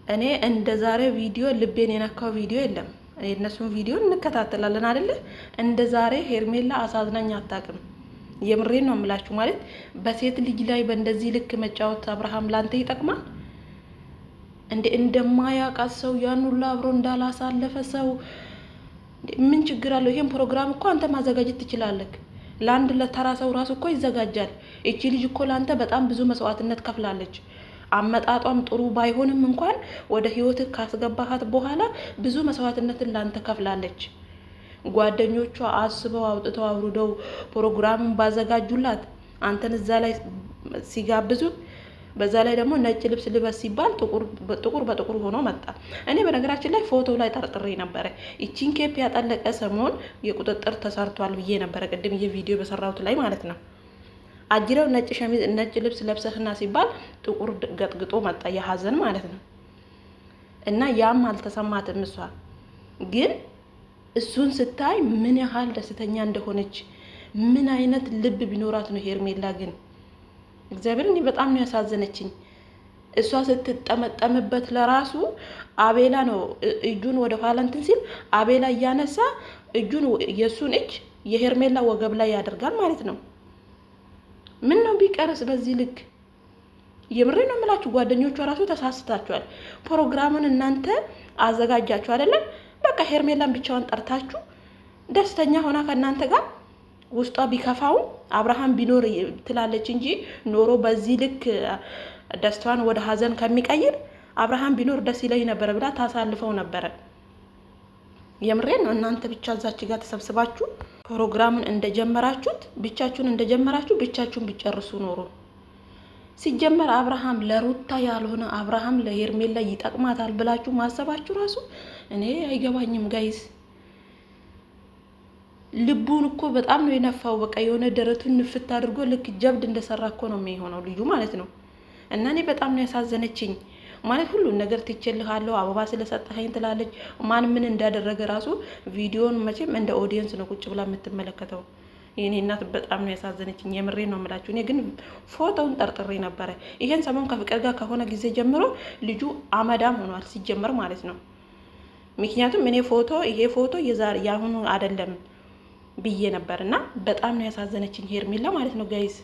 እኔ እንደ ዛሬ ቪዲዮ ልቤን የነካው ቪዲዮ የለም። እኔ እነሱን ቪዲዮ እንከታተላለን አይደለ? እንደ ዛሬ ሄርሜላ አሳዝናኝ አታውቅም። የምሬን ነው የምላችሁ። ማለት በሴት ልጅ ላይ በእንደዚህ ልክ መጫወት አብርሃም ላንተ ይጠቅማል እንዴ? እንደማያውቃት ሰው ያን ሁሉ አብሮ እንዳላሳለፈ ሰው ምን ችግር አለው? ይሄን ፕሮግራም እኮ አንተ ማዘጋጀት ትችላለህ። ለአንድ ለተራ ሰው ራሱ እኮ ይዘጋጃል። እቺ ልጅ እኮ ላንተ በጣም ብዙ መስዋዕትነት ከፍላለች። አመጣጧም ጥሩ ባይሆንም እንኳን ወደ ህይወትህ ካስገባሃት በኋላ ብዙ መስዋዕትነትን ላንተ ከፍላለች። ጓደኞቿ አስበው አውጥተው አውርደው ፕሮግራሙን ባዘጋጁላት አንተን እዛ ላይ ሲጋብዙ፣ በዛ ላይ ደግሞ ነጭ ልብስ ልበስ ሲባል ጥቁር በጥቁር ሆኖ መጣ። እኔ በነገራችን ላይ ፎቶ ላይ ጠርጥሬ ነበረ። ይቺን ኬፕ ያጠለቀ ሰሞን የቁጥጥር ተሰርቷል ብዬ ነበረ፣ ቅድም የቪዲዮ በሰራሁት ላይ ማለት ነው። አጅረው ነጭ ሸሚዝ ነጭ ልብስ ለብሰህና ሲባል ጥቁር ገጥግጦ መጣ፣ የሀዘን ማለት ነው። እና ያም አልተሰማትም። እሷ ግን እሱን ስታይ ምን ያህል ደስተኛ እንደሆነች ምን አይነት ልብ ቢኖራት ነው ሄርሜላ ግን እግዚአብሔር እኔ በጣም ነው ያሳዘነችኝ። እሷ ስትጠመጠምበት ለራሱ አቤላ ነው እጁን ወደ ኋላ እንትን ሲል አቤላ እያነሳ እጁን የሱን እጅ የሄርሜላ ወገብ ላይ ያደርጋል ማለት ነው። ምን ነው ቢቀርስ በዚህ ልክ? የምሬ ነው የምላችሁ። ጓደኞቿ ራሱ ተሳስታችኋል። ፕሮግራሙን እናንተ አዘጋጃችሁ አይደለም? በቃ ሄርሜላን ብቻዋን ጠርታችሁ ደስተኛ ሆና ከእናንተ ጋር ውስጧ ቢከፋው አብርሃም ቢኖር ትላለች እንጂ ኖሮ በዚህ ልክ ደስታዋን ወደ ሀዘን ከሚቀይር አብርሃም ቢኖር ደስ ይለኝ ነበረ ብላ ታሳልፈው ነበረ። የምሬን ነው። እናንተ ብቻ እዛች ጋር ተሰብስባችሁ ፕሮግራሙን እንደጀመራችሁ ብቻችሁን ቢጨርሱ ኖሮ ሲጀመር አብርሃም ለሩታ ያልሆነ አብርሃም ለሄርሜላ ይጠቅማታል ብላችሁ ማሰባችሁ ራሱ እኔ አይገባኝም ጋይስ። ልቡን እኮ በጣም ነው የነፋው። በቃ የሆነ ደረቱን ንፍት አድርጎ ልክ ጀብድ እንደሰራ እኮ ነው የሚሆነው ልጁ ማለት ነው። እና እኔ በጣም ነው ያሳዘነችኝ። ማለት ሁሉን ነገር ትቼልሃለሁ አበባ ስለሰጠኸኝ ትላለች። ማን ምን እንዳደረገ ራሱ ቪዲዮን መቼም እንደ ኦዲየንስ ነው ቁጭ ብላ የምትመለከተው። የኔ እናት በጣም ነው ያሳዘነችኝ። የምሬን ነው የምላችሁ። እኔ ግን ፎቶውን ጠርጥሬ ነበረ። ይሄን ሰሞን ከፍቅር ጋር ከሆነ ጊዜ ጀምሮ ልጁ አመዳም ሆኗል ሲጀመር ማለት ነው። ምክንያቱም እኔ ይሄ ፎቶ ያሁኑ አይደለም ብዬ ነበር። እና በጣም ነው ያሳዘነችኝ ሄርሜላ ማለት ነው ጋይስ።